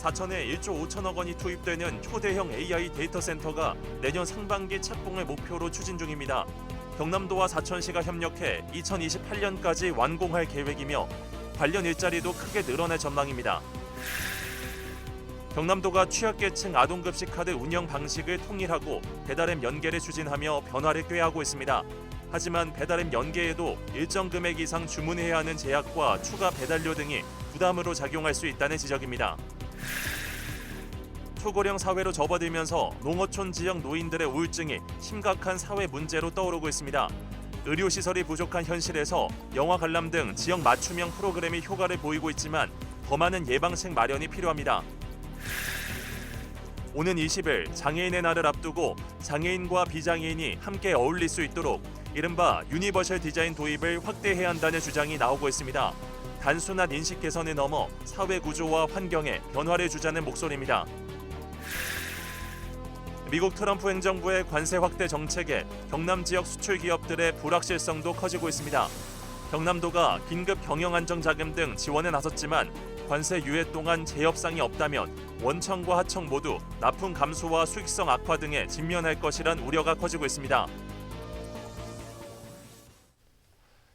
사천에 1조 5천억 원이 투입되는 초대형 AI 데이터 센터가 내년 상반기 착공을 목표로 추진 중입니다. 경남도와 사천시가 협력해 2028년까지 완공할 계획이며 관련 일자리도 크게 늘어날 전망입니다. 경남도가 취약계층 아동급식 카드 운영 방식을 통일하고 배달앱 연계를 추진하며 변화를 꾀하고 있습니다. 하지만 배달앱 연계에도 일정 금액 이상 주문해야 하는 제약과 추가 배달료 등이 부담으로 작용할 수 있다는 지적입니다. 초고령 사회로 접어들면서 농어촌 지역 노인들의 우울증이 심각한 사회 문제로 떠오르고 있습니다. 의료시설이 부족한 현실에서 영화 관람 등 지역 맞춤형 프로그램이 효과를 보이고 있지만 더 많은 예방책 마련이 필요합니다. 오는 20일 장애인의 날을 앞두고 장애인과 비장애인이 함께 어울릴 수 있도록 이른바 유니버셜 디자인 도입을 확대해야 한다는 주장이 나오고 있습니다. 단순한 인식 개선을 넘어 사회 구조와 환경에 변화를 주자는 목소리입니다. 미국 트럼프 행정부의 관세 확대 정책에 경남 지역 수출 기업들의 불확실성도 커지고 있습니다. 경남도가 긴급 경영안정자금 등 지원에 나섰지만 관세 유예 동안 재협상이 없다면 원청과 하청 모두 납품 감소와 수익성 악화 등에 직면할 것이란 우려가 커지고 있습니다.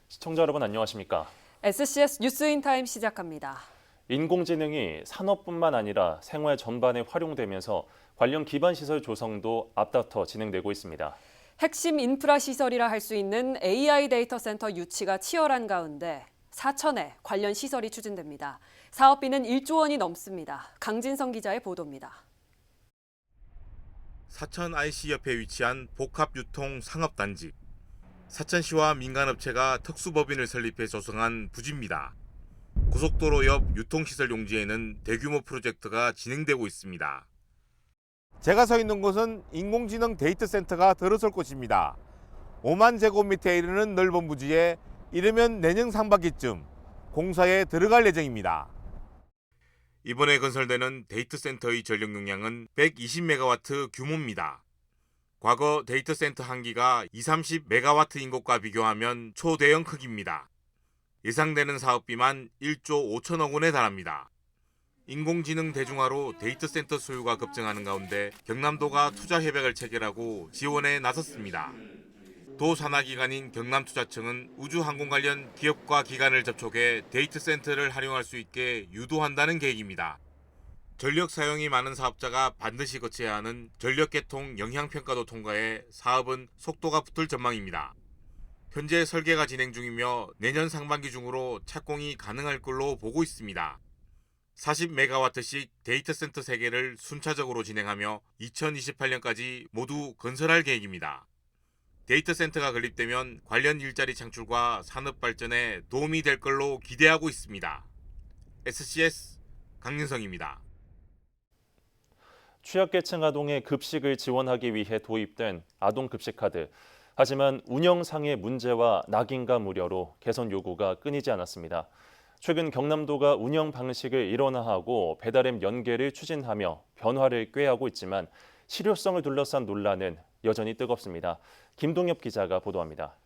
시청자 여러분 안녕하십니까? SCS 뉴스인타임 시작합니다. 인공지능이 산업뿐만 아니라 생활 전반에 활용되면서 관련 기반 시설 조성도 앞다퉈 진행되고 있습니다. 핵심 인프라 시설이라 할 수 있는 AI 데이터 센터 유치가 치열한 가운데 사천에 관련 시설이 추진됩니다. 사업비는 1조 원이 넘습니다. 강진성 기자의 보도입니다. 사천 IC 옆에 위치한 복합유통 상업단지. 사천시와 민간업체가 특수법인을 설립해 조성한 부지입니다. 고속도로 옆 유통시설 용지에는 대규모 프로젝트가 진행되고 있습니다. 제가 서 있는 곳은 인공지능 데이터 센터가 들어설 곳입니다. 5만 제곱미터에 이르는 넓은 부지에 이르면 내년 상반기쯤 공사에 들어갈 예정입니다. 이번에 건설되는 데이터 센터의 전력 용량은 120메가와트 규모입니다. 과거 데이터 센터 한 기가 20-30메가와트인 것과 비교하면 초대형 크기입니다. 예상되는 사업비만 1조 5천억 원에 달합니다. 인공지능 대중화로 데이터 센터 소유가 급증하는 가운데 경남도가 투자 협약을 체결하고 지원에 나섰습니다. 도 산하기관인 경남투자청은 우주항공 관련 기업과 기관을 접촉해 데이터 센터를 활용할 수 있게 유도한다는 계획입니다. 전력 사용이 많은 사업자가 반드시 거쳐야 하는 전력계통 영향평가도 통과해 사업은 속도가 붙을 전망입니다. 현재 설계가 진행 중이며 내년 상반기 중으로 착공이 가능할 걸로 보고 있습니다. 40메가와트씩 데이터 센터 3개를 순차적으로 진행하며 2028년까지 모두 건설할 계획입니다. 데이터 센터가 건립되면 관련 일자리 창출과 산업 발전에 도움이 될 걸로 기대하고 있습니다. SCS 강윤성입니다. 취약계층 아동의 급식을 지원하기 위해 도입된 아동급식카드. 하지만 운영상의 문제와 낙인감 우려로 개선 요구가 끊이지 않았습니다. 최근 경남도가 운영 방식을 일원화하고 배달앱 연계를 추진하며 변화를 꾀하고 있지만 실효성을 둘러싼 논란은 여전히 뜨겁습니다. 김동엽 기자가 보도합니다.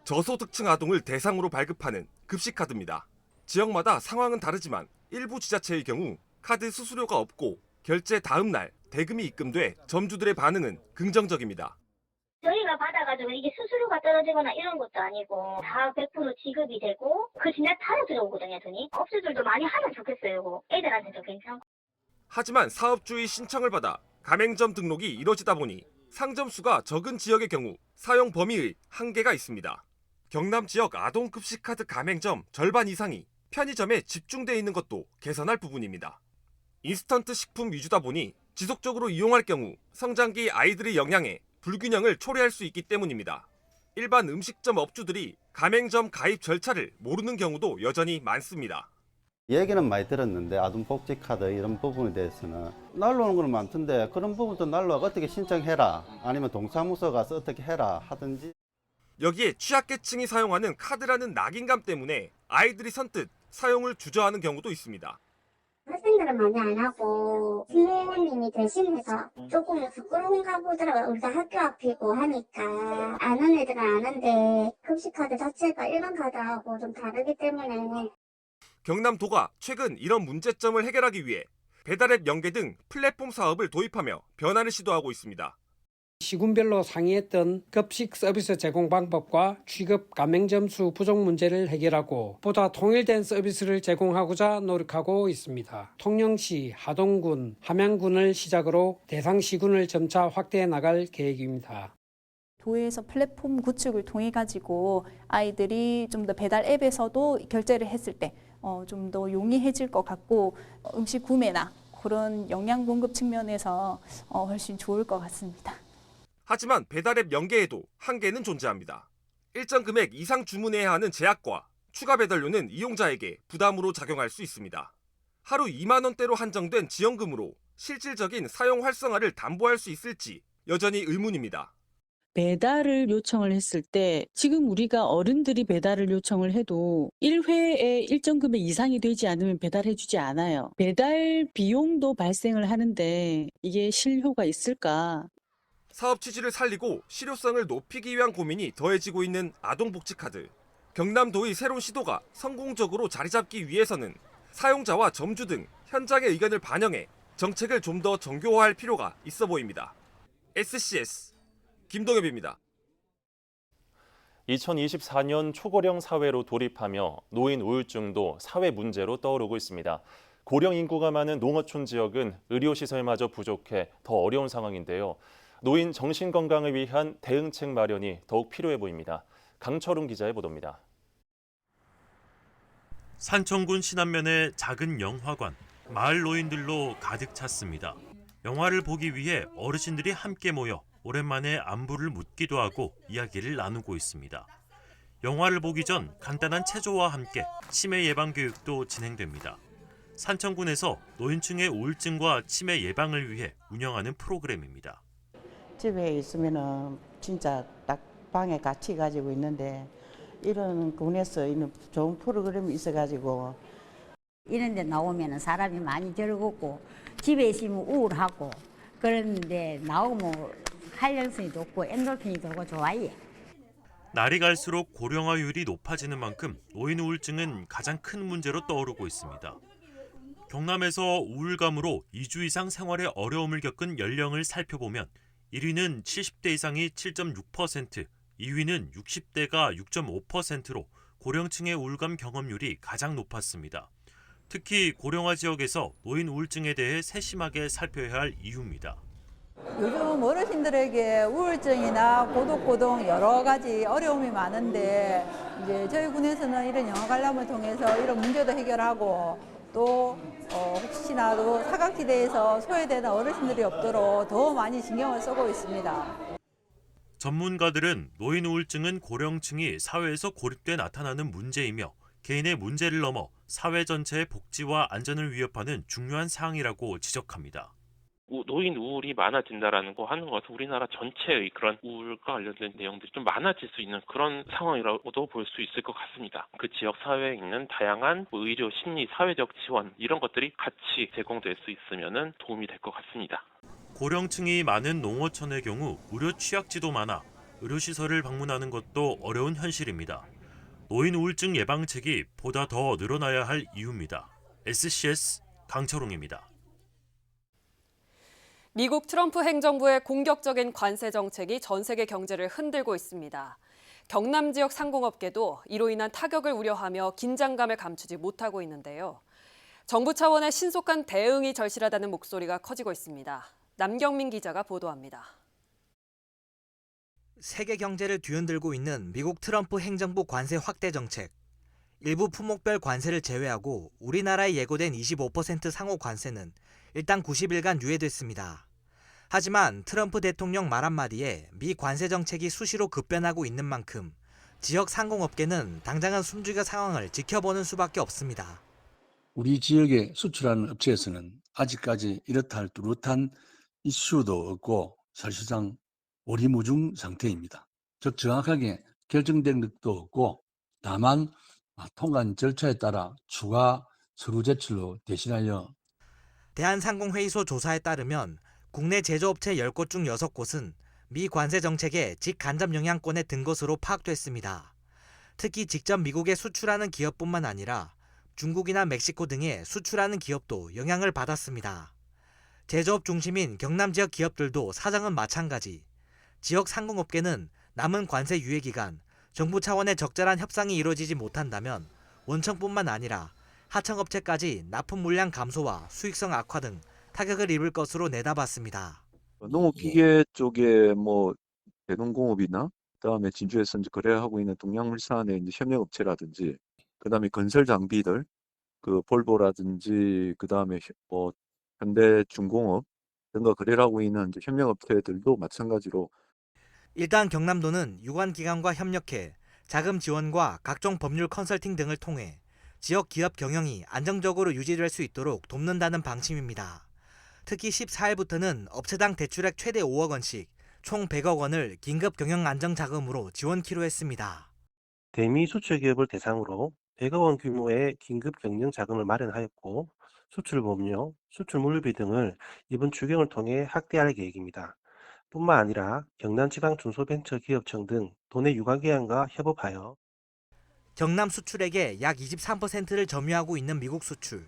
저소득층 아동을 대상으로 발급하는 급식카드입니다. 지역마다 상황은 다르지만 일부 지자체의 경우 카드 수수료가 없고 결제 다음 날 대금이 입금돼 점주들의 반응은 긍정적입니다. 저희가 받아가지고 이게 수수료가 떨어지거나 이런 것도 아니고 다 100% 지급이 되고 그 진짜 타로 들어오거든요, 돈이. 업주들도 많이 하면 좋겠어요. 애들한테도 괜찮고. 하지만 사업주의 신청을 받아 가맹점 등록이 이뤄지다 보니 상점 수가 적은 지역의 경우 사용 범위의 한계가 있습니다. 경남 지역 아동급식카드 가맹점 절반 이상이 편의점에 집중돼 있는 것도 개선할 부분입니다. 인스턴트 식품 위주다 보니 지속적으로 이용할 경우 성장기 아이들의 영양에 불균형을 초래할 수 있기 때문입니다. 일반 음식점 업주들이 가맹점 가입 절차를 모르는 경우도 여전히 많습니다. 얘기는 많이 들었는데 아동복지카드 이런 부분에 대해서는 날라오는 건 많던데 그런 부분도 날라와 어떻게 신청해라 아니면 동사무소 가서 어떻게 해라 하든지. 여기에 취약계층이 사용하는 카드라는 낙인감 때문에 아이들이 선뜻 사용을 주저하는 경우도 있습니다. 학생들은 많이 안 하고 부모님이 대신해서 조금 부끄러운가 보더라고요. 우리가 학교 앞이고 하니까 아는 애들은 아는데 급식카드 자체가 일반 카드하고 좀 다르기 때문에. 경남도가 최근 이런 문제점을 해결하기 위해 배달앱 연계 등 플랫폼 사업을 도입하며 변화를 시도하고 있습니다. 시군별로 상이했던 급식 서비스 제공 방법과 취급 가맹점 수 부족 문제를 해결하고 보다 통일된 서비스를 제공하고자 노력하고 있습니다. 통영시, 하동군, 함양군을 시작으로 대상 시군을 점차 확대해 나갈 계획입니다. 도에서 플랫폼 구축을 통해 가지고 아이들이 좀 더 배달 앱에서도 결제를 했을 때 좀 더 용이해질 것 같고 음식 구매나 그런 영양 공급 측면에서 훨씬 좋을 것 같습니다. 하지만 배달앱 연계에도 한계는 존재합니다. 일정 금액 이상 주문해야 하는 제약과 추가 배달료는 이용자에게 부담으로 작용할 수 있습니다. 하루 2만 원대로 한정된 지원금으로 실질적인 사용 활성화를 담보할 수 있을지 여전히 의문입니다. 배달을 요청을 했을 때 지금 우리가 어른들이 배달을 요청을 해도 1회에 일정 금액 이상이 되지 않으면 배달해주지 않아요. 배달 비용도 발생을 하는데 이게 실효가 있을까? 사업 취지를 살리고 실효성을 높이기 위한 고민이 더해지고 있는 아동복지카드. 경남도의 새로운 시도가 성공적으로 자리 잡기 위해서는 사용자와 점주 등 현장의 의견을 반영해 정책을 좀 더 정교화할 필요가 있어 보입니다. SCS 김동엽입니다. 2024년 초고령 사회로 돌입하며 노인 우울증도 사회 문제로 떠오르고 있습니다. 고령 인구가 많은 농어촌 지역은 의료시설마저 부족해 더 어려운 상황인데요. 노인 정신건강을 위한 대응책 마련이 더욱 필요해 보입니다. 강철웅 기자의 보도입니다. 산청군 신안면의 작은 영화관, 마을 노인들로 가득 찼습니다. 영화를 보기 위해 어르신들이 함께 모여 오랜만에 안부를 묻기도 하고 이야기를 나누고 있습니다. 영화를 보기 전 간단한 체조와 함께 치매 예방 교육도 진행됩니다. 산청군에서 노인층의 우울증과 치매 예방을 위해 운영하는 프로그램입니다. 집에 있으면은 진짜 딱 방에 갇혀 가지고 있는데 이런 군에서 있는 좋은 프로그램이 있어가지고 이런 데 나오면 사람이 많이 즐겁고 집에 있으면 우울하고 그런데 나오면 활력성이 높고 엔돌핀이 돌고 좋아요. 날이 갈수록 고령화율이 높아지는 만큼 노인 우울증은 가장 큰 문제로 떠오르고 있습니다. 경남에서 우울감으로 2주 이상 생활에 어려움을 겪은 연령을 살펴보면 1위는 70대 이상이 7.6%, 2위는 60대가 6.5%로 고령층의 우울감 경험률이 가장 높았습니다. 특히 고령화 지역에서 노인 우울증에 대해 세심하게 살펴야 할 이유입니다. 요즘 어르신들에게 우울증이나 고독 여러 가지 어려움이 많은데 이제 저희 군에서는 이런 영화 관람을 통해서 이런 문제도 해결하고 또 혹시나도 사각지대에서 소외되는 어르신들이 없도록 더 많이 신경을 쓰고 있습니다. 전문가들은 노인 우울증은 고령층이 사회에서 고립돼 나타나는 문제이며 개인의 문제를 넘어 사회 전체의 복지와 안전을 위협하는 중요한 사항이라고 지적합니다. 노인 우울이 많아진다라는 거 하는 것은 우리나라 전체의 그런 우울과 관련된 내용들이 좀 많아질 수 있는 그런 상황이라고도 볼 수 있을 것 같습니다. 그 지역 사회에 있는 다양한 의료, 심리, 사회적 지원 이런 것들이 같이 제공될 수 있으면 도움이 될 것 같습니다. 고령층이 많은 농어촌의 경우 의료 취약지도 많아 의료시설을 방문하는 것도 어려운 현실입니다. 노인 우울증 예방책이 보다 더 늘어나야 할 이유입니다. SCS 강철웅입니다. 미국 트럼프 행정부의 공격적인 관세 정책이 전 세계 경제를 흔들고 있습니다. 경남 지역 상공업계도 이로 인한 타격을 우려하며 긴장감을 감추지 못하고 있는데요. 정부 차원의 신속한 대응이 절실하다는 목소리가 커지고 있습니다. 남경민 기자가 보도합니다. 세계 경제를 뒤흔들고 있는 미국 트럼프 행정부 관세 확대 정책. 일부 품목별 관세를 제외하고 우리나라에 예고된 25% 상호 관세는 일단 90일간 유예됐습니다. 하지만 트럼프 대통령 말 한마디에 미 관세 정책이 수시로 급변하고 있는 만큼 지역 상공업계는 당장은 숨죽여 상황을 지켜보는 수밖에 없습니다. 우리 지역에 수출하는 업체에서는 아직까지 이렇다 할 뚜렷한 이슈도 없고 사실상 오리무중 상태입니다. 즉 정확하게 결정된 것도 없고 다만 통관 절차에 따라 추가 서류 제출로 대신하여 대한상공회의소 조사에 따르면 국내 제조업체 10곳 중 6곳은 미 관세 정책의 직간접 영향권에 든 것으로 파악됐습니다. 특히 직접 미국에 수출하는 기업뿐만 아니라 중국이나 멕시코 등에 수출하는 기업도 영향을 받았습니다. 제조업 중심인 경남 지역 기업들도 사정은 마찬가지. 지역 상공업계는 남은 관세 유예 기간 정부 차원의 적절한 협상이 이루어지지 못한다면 원청뿐만 아니라 하청업체까지 납품 물량 감소와 수익성 악화 등 타격을 입을 것으로 내다봤습니다. 농업기계 쪽에 대농공업이나 그다음에 진주에서 이제 거래하고 있는 동양물산의 이제 협력업체라든지 그다음에 건설 장비들 그 볼보라든지 그다음에 현대중공업 등과 거래를 하고 있는 이제 협력업체들도 마찬가지로 일단 경남도는 유관기관과 협력해 자금 지원과 각종 법률 컨설팅 등을 통해 지역 기업 경영이 안정적으로 유지될 수 있도록 돕는다는 방침입니다. 특히 14일부터는 업체당 대출액 최대 5억 원씩 총 100억 원을 긴급 경영 안정 자금으로 지원키로 했습니다. 대미 수출 기업을 대상으로 100억 원 규모의 긴급 경영 자금을 마련하였고 수출 법령, 수출 물류비 등을 이번 추경을 통해 확대할 계획입니다. 뿐만 아니라 경남지방중소벤처기업청 등 도내 유관기관과 협업하여 경남 수출액의 약 23%를 점유하고 있는 미국 수출.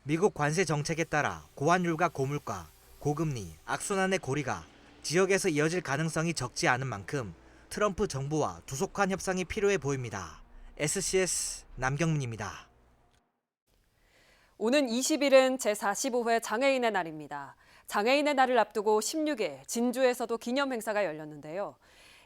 미국 관세 정책에 따라 고환율과 고물가, 고금리, 악순환의 고리가 지역에서 이어질 가능성이 적지 않은 만큼 트럼프 정부와 두속한 협상이 필요해 보입니다. SCS 남경민입니다. 오는 20일은 제45회 장애인의 날입니다. 장애인의 날을 앞두고 16일 진주에서도 기념 행사가 열렸는데요.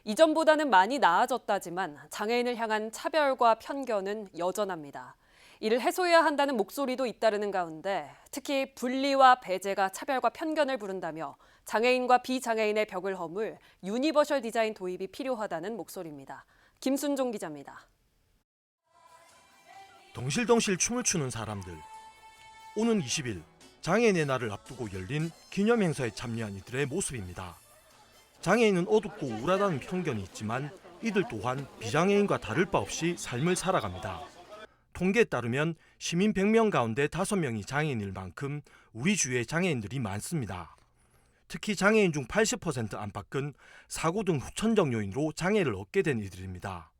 이전보다는 많이 나아졌다지만 장애인을 향한 차별과 편견은 여전합니다. 이를 해소해야 한다는 목소리도 잇따르는 가운데 특히 분리와 배제가 차별과 편견을 부른다며 장애인과 비장애인의 벽을 허물 유니버셜 디자인 도입이 필요하다는 목소리입니다. 김순종 기자입니다. 덩실덩실 춤을 추는 사람들. 오는 20일 장애인의 날을 앞두고 열린 기념 행사에 참여한 이들의 모습입니다. 장애인은 어둡고 우울하다는 편견이 있지만 이들 또한 비장애인과 다를 바 없이 삶을 살아갑니다. 통계에 따르면 시민 100명 가운데 5명이 장애인일 만큼 우리 주위에 장애인들이 많습니다. 특히 장애인 중 80% 안팎은 사고 등 후천적 요인으로 장애를 얻게 된 이들입니다.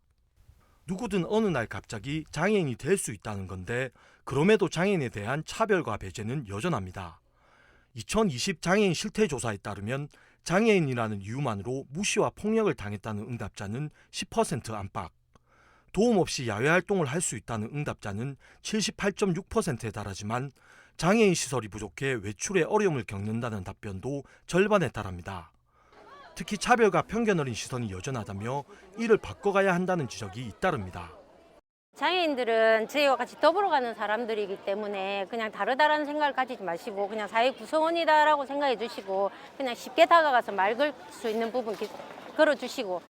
누구든 어느 날 갑자기 장애인이 될 수 있다는 건데 그럼에도 장애인에 대한 차별과 배제는 여전합니다. 2020 장애인 실태조사에 따르면 장애인이라는 이유만으로 무시와 폭력을 당했다는 응답자는 10% 안팎, 도움 없이 야외 활동을 할 수 있다는 응답자는 78.6%에 달하지만 장애인 시설이 부족해 외출에 어려움을 겪는다는 답변도 절반에 달합니다. 특히 차별과 편견 어린 시선이 여전하다며 이를 바꿔가야 한다는 지적이 잇따릅니다. 장애인들은 저희와 같이 더불어가는 사람들이기 때문에 그냥 다르다라는 생각을 가지지 마시고 그냥 사회 구성원이다라고 생각해 주시고 그냥 쉽게 다가가서 말 걸 수 있는 부분 걸어주시고.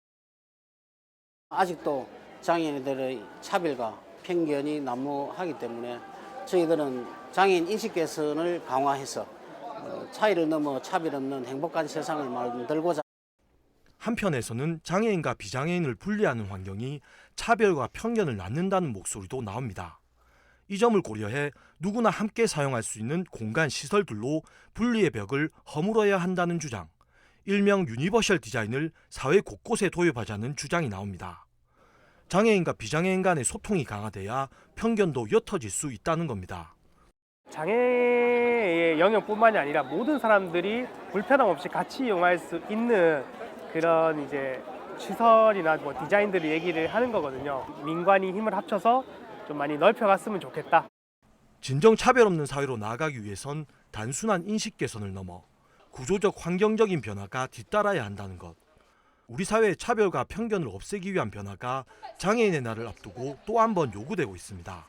아직도 장애인들의 차별과 편견이 난무하기 때문에 저희들은 장애인 인식 개선을 강화해서 차이를 넘어 차별 없는 행복한 세상을 만들고자. 한편에서는 장애인과 비장애인을 분리하는 환경이 차별과 편견을 낳는다는 목소리도 나옵니다. 이 점을 고려해 누구나 함께 사용할 수 있는 공간 시설들로 분리의 벽을 허물어야 한다는 주장, 일명 유니버셜 디자인을 사회 곳곳에 도입하자는 주장이 나옵니다. 장애인과 비장애인 간의 소통이 강화돼야 편견도 옅어질 수 있다는 겁니다. 장애의 영역뿐만이 아니라 모든 사람들이 불편함 없이 같이 이용할 수 있는 그런 이제 시설이나 디자인들을 얘기를 하는 거거든요. 민관이 힘을 합쳐서 좀 많이 넓혀갔으면 좋겠다. 진정 차별 없는 사회로 나아가기 위해선 단순한 인식 개선을 넘어 구조적 환경적인 변화가 뒤따라야 한다는 것. 우리 사회의 차별과 편견을 없애기 위한 변화가 장애인의 날을 앞두고 또 한 번 요구되고 있습니다.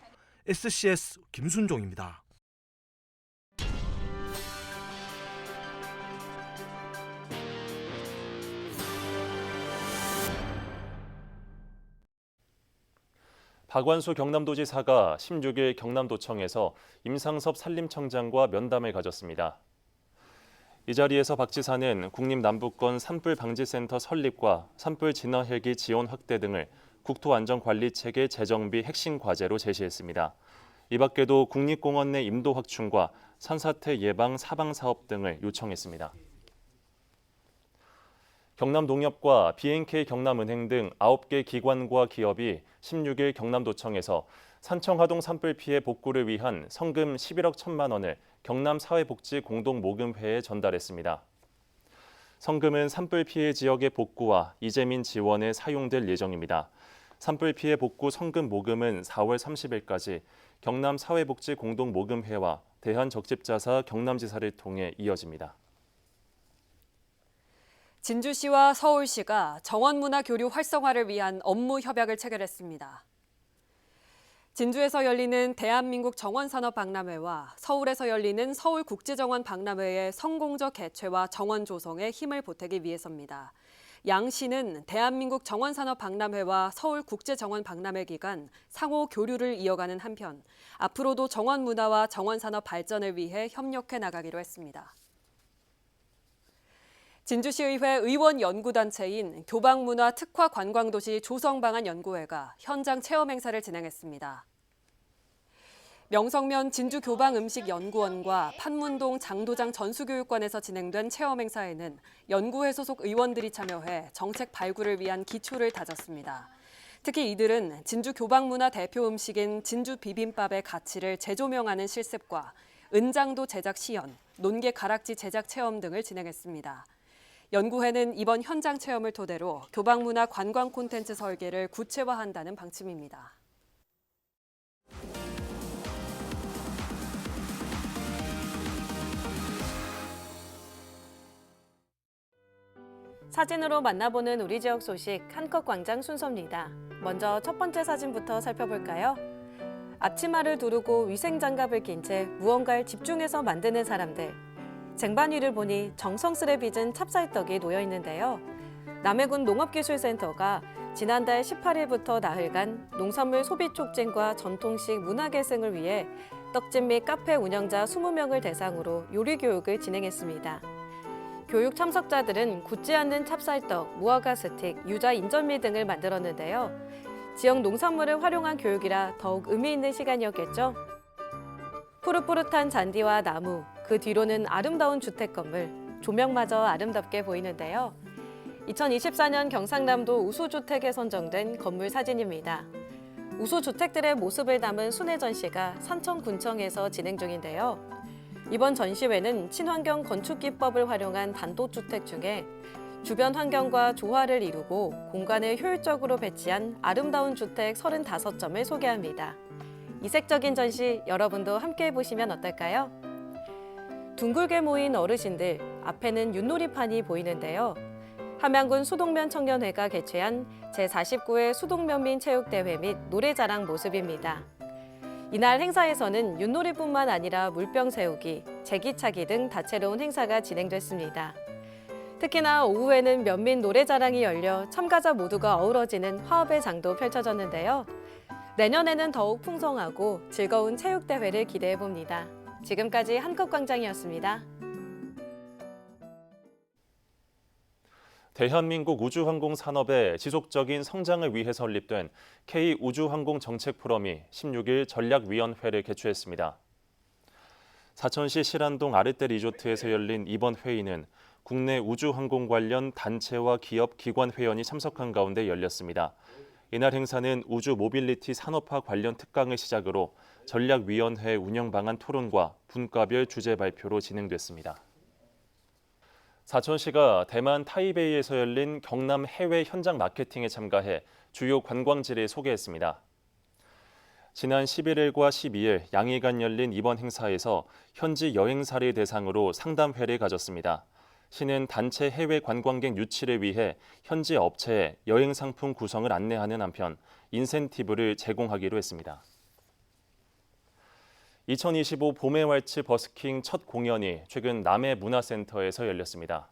SCS 김순종입니다. 박완수 경남도지사가 16일 경남도청에서 임상섭 산림청장과 면담을 가졌습니다. 이 자리에서 박 지사는 국립남부권 산불방지센터 설립과 산불 진화 헬기 지원 확대 등을 국토안전관리체계 재정비 핵심 과제로 제시했습니다. 이 밖에도 국립공원 내 임도 확충과 산사태 예방 사방 사업 등을 요청했습니다. 경남농협과 BNK 경남은행 등 9개 기관과 기업이 16일 경남도청에서 산청하동 산불 피해 복구를 위한 성금 11억 1천만 원을 경남사회복지공동모금회에 전달했습니다. 성금은 산불 피해 지역의 복구와 이재민 지원에 사용될 예정입니다. 산불 피해 복구 성금 모금은 4월 30일까지 경남사회복지공동모금회와 대한적십자사 경남지사를 통해 이어집니다. 진주시와 서울시가 정원문화 교류 활성화를 위한 업무 협약을 체결했습니다. 진주에서 열리는 대한민국 정원산업박람회와 서울에서 열리는 서울국제정원 박람회의 성공적 개최와 정원 조성에 힘을 보태기 위해서입니다. 양 시는 대한민국 정원산업박람회와 서울국제정원 박람회 기간 상호 교류를 이어가는 한편 앞으로도 정원 문화와 정원산업 발전을 위해 협력해 나가기로 했습니다. 진주시의회 의원연구단체인 교방문화특화관광도시 조성방안연구회가 현장 체험 행사를 진행했습니다. 명성면 진주교방음식연구원과 판문동 장도장 전수교육관에서 진행된 체험 행사에는 연구회 소속 의원들이 참여해 정책 발굴을 위한 기초를 다졌습니다. 특히 이들은 진주 교방문화 대표 음식인 진주 비빔밥의 가치를 재조명하는 실습과 은장도 제작 시연, 논개 가락지 제작 체험 등을 진행했습니다. 연구회는 이번 현장 체험을 토대로 교방문화 관광 콘텐츠 설계를 구체화한다는 방침입니다. 사진으로 만나보는 우리 지역 소식 한컷광장 순서입니다. 먼저 첫 번째 사진부터 살펴볼까요? 앞치마를 두르고 위생장갑을 낀 채 무언가를 집중해서 만드는 사람들. 쟁반 위를 보니 정성스레 빚은 찹쌀떡이 놓여 있는데요. 남해군 농업기술센터가 지난달 18일부터 나흘간 농산물 소비 촉진과 전통식 문화 계승을 위해 떡집 및 카페 운영자 20명을 대상으로 요리 교육을 진행했습니다. 교육 참석자들은 굳지 않는 찹쌀떡, 무화과 스틱, 유자 인절미 등을 만들었는데요. 지역 농산물을 활용한 교육이라 더욱 의미 있는 시간이었겠죠. 푸릇푸릇한 잔디와 나무, 그 뒤로는 아름다운 주택 건물, 조명마저 아름답게 보이는데요. 2024년 경상남도 우수주택에 선정된 건물 사진입니다. 우수주택들의 모습을 담은 순회 전시가 산청군청에서 진행 중인데요. 이번 전시회는 친환경 건축기법을 활용한 단독주택 중에 주변 환경과 조화를 이루고 공간을 효율적으로 배치한 아름다운 주택 35점을 소개합니다. 이색적인 전시 여러분도 함께 보시면 어떨까요? 둥글게 모인 어르신들, 앞에는 윷놀이판이 보이는데요. 함양군 수동면 청년회가 개최한 제49회 수동면민 체육대회 및 노래자랑 모습입니다. 이날 행사에서는 윷놀이뿐만 아니라 물병 세우기, 제기차기 등 다채로운 행사가 진행됐습니다. 특히나 오후에는 면민 노래자랑이 열려 참가자 모두가 어우러지는 화합의 장도 펼쳐졌는데요. 내년에는 더욱 풍성하고 즐거운 체육대회를 기대해봅니다. 지금까지 한컷광장이었습니다. 대한민국 우주항공 산업의 지속적인 성장을 위해 설립된 K우주항공 정책 포럼이 16일 전략위원회를 개최했습니다. 사천시 실안동 아르떼 리조트에서 열린 이번 회의는 국내 우주항공 관련 단체와 기업, 기관 회원이 참석한 가운데 열렸습니다. 이날 행사는 우주 모빌리티 산업화 관련 특강을 시작으로 전략위원회 운영 방안 토론과 분과별 주제 발표로 진행됐습니다. 사천시가 대만 타이베이에서 열린 경남 해외 현장 마케팅에 참가해 주요 관광지를 소개했습니다. 지난 11일과 12일 양일간 열린 이번 행사에서 현지 여행사를 대상으로 상담회를 가졌습니다. 시는 단체 해외 관광객 유치를 위해 현지 업체에 여행 상품 구성을 안내하는 한편 인센티브를 제공하기로 했습니다. 2025 봄의 왈츠 버스킹 첫 공연이 최근 남해문화센터에서 열렸습니다.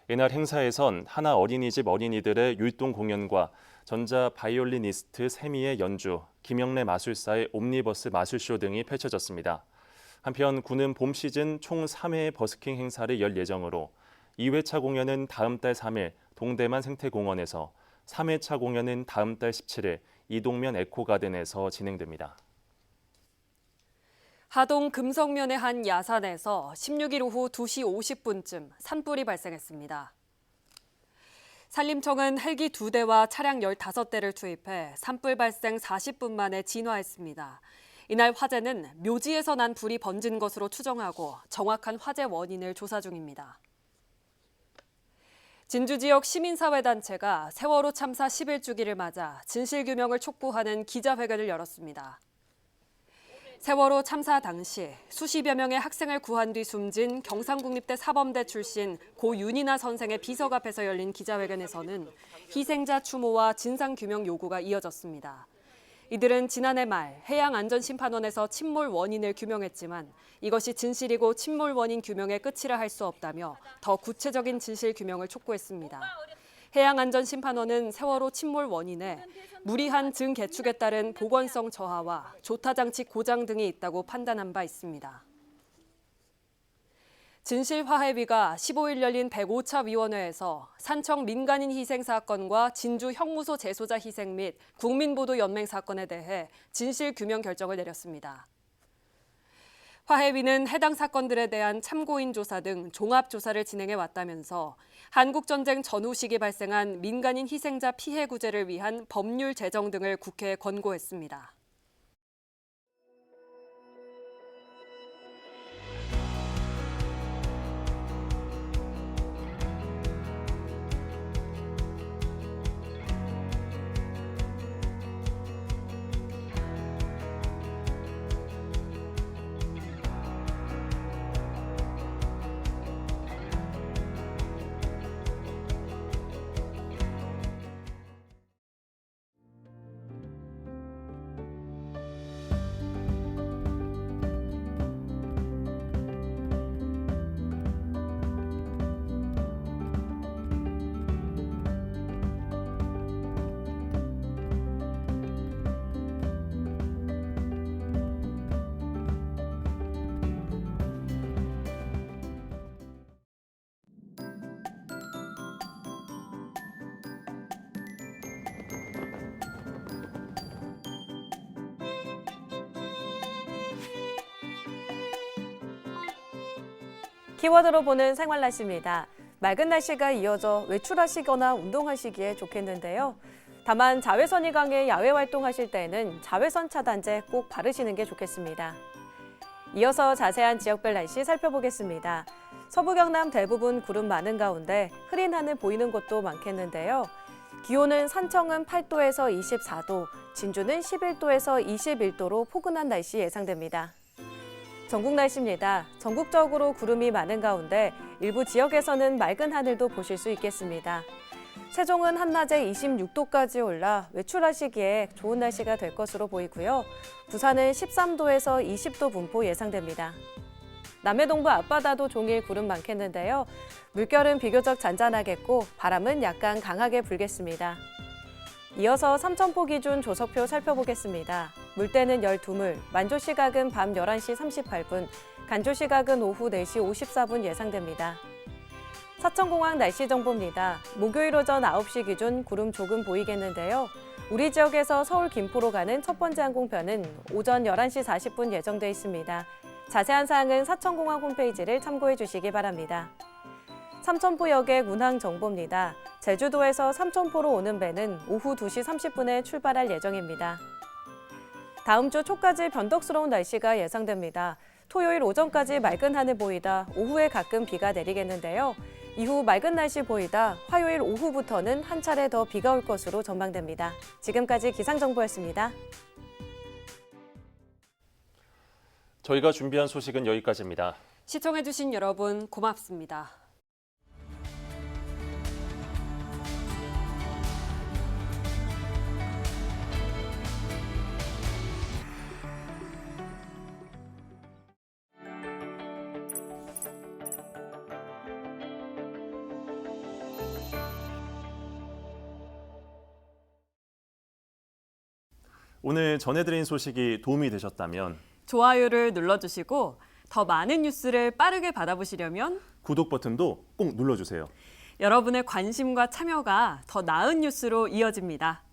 이날 행사에선 하나 어린이집 어린이들의 율동 공연과 전자 바이올리니스트 세미의 연주, 김영래 마술사의 옴니버스 마술쇼 등이 펼쳐졌습니다. 한편 구는 봄 시즌 총 3회의 버스킹 행사를 열 예정으로 2회차 공연은 다음 달 3일 동대만 생태공원에서 3회차 공연은 다음 달 17일 이동면 에코가든에서 진행됩니다. 하동 금성면의 한 야산에서 16일 오후 2시 50분쯤 산불이 발생했습니다. 산림청은 헬기 2대와 차량 15대를 투입해 산불 발생 40분 만에 진화했습니다. 이날 화재는 묘지에서 난 불이 번진 것으로 추정하고 정확한 화재 원인을 조사 중입니다. 진주 지역 시민사회단체가 세월호 참사 11주기를 맞아 진실규명을 촉구하는 기자회견을 열었습니다. 세월호 참사 당시 수십여 명의 학생을 구한 뒤 숨진 경상국립대 사범대 출신 고 윤이나 선생의 비석 앞에서 열린 기자회견에서는 희생자 추모와 진상규명 요구가 이어졌습니다. 이들은 지난해 말 해양안전심판원에서 침몰 원인을 규명했지만 이것이 진실이고 침몰 원인 규명의 끝이라 할 수 없다며 더 구체적인 진실 규명을 촉구했습니다. 해양안전심판원은 세월호 침몰 원인에 무리한 증 개축에 따른 보건성 저하와 조타장치 고장 등이 있다고 판단한 바 있습니다. 진실화해위가 15일 열린 105차 위원회에서 산청 민간인 희생 사건과 진주 형무소 재소자 희생 및 국민보도 연맹 사건에 대해 진실규명 결정을 내렸습니다. 화해위는 해당 사건들에 대한 참고인 조사 등 종합조사를 진행해 왔다면서 한국전쟁 전후 시기 발생한 민간인 희생자 피해 구제를 위한 법률 제정 등을 국회에 권고했습니다. 키워드로 보는 생활 날씨입니다. 맑은 날씨가 이어져 외출하시거나 운동하시기에 좋겠는데요. 다만 자외선이 강해 야외 활동하실 때에는 자외선 차단제 꼭 바르시는 게 좋겠습니다. 이어서 자세한 지역별 날씨 살펴보겠습니다. 서부 경남 대부분 구름 많은 가운데 흐린 하늘 보이는 곳도 많겠는데요. 기온은 산청은 8도에서 24도, 진주는 11도에서 21도로 포근한 날씨 예상됩니다. 전국 날씨입니다. 전국적으로 구름이 많은 가운데 일부 지역에서는 맑은 하늘도 보실 수 있겠습니다. 세종은 한낮에 26도까지 올라 외출하시기에 좋은 날씨가 될 것으로 보이고요. 부산은 13도에서 20도 분포 예상됩니다. 남해동부 앞바다도 종일 구름 많겠는데요. 물결은 비교적 잔잔하겠고 바람은 약간 강하게 불겠습니다. 이어서 삼천포 기준 조석표 살펴보겠습니다. 물때는 12물, 만조 시각은 밤 11시 38분, 간조 시각은 오후 4시 54분 예상됩니다. 사천공항 날씨 정보입니다. 목요일 오전 9시 기준 구름 조금 보이겠는데요. 우리 지역에서 서울 김포로 가는 첫 번째 항공편은 오전 11시 40분 예정돼 있습니다. 자세한 사항은 사천공항 홈페이지를 참고해 주시기 바랍니다. 삼천포역의 운항 정보입니다. 제주도에서 삼천포로 오는 배는 오후 2시 30분에 출발할 예정입니다. 다음 주 초까지 변덕스러운 날씨가 예상됩니다. 토요일 오전까지 맑은 하늘 보이다 오후에 가끔 비가 내리겠는데요. 이후 맑은 날씨 보이다 화요일 오후부터는 한 차례 더 비가 올 것으로 전망됩니다. 지금까지 기상정보였습니다. 저희가 준비한 소식은 여기까지입니다. 시청해주신 여러분 고맙습니다. 오늘 전해드린 소식이 도움이 되셨다면 좋아요를 눌러주시고 더 많은 뉴스를 빠르게 받아보시려면 구독 버튼도 꼭 눌러주세요. 여러분의 관심과 참여가 더 나은 뉴스로 이어집니다.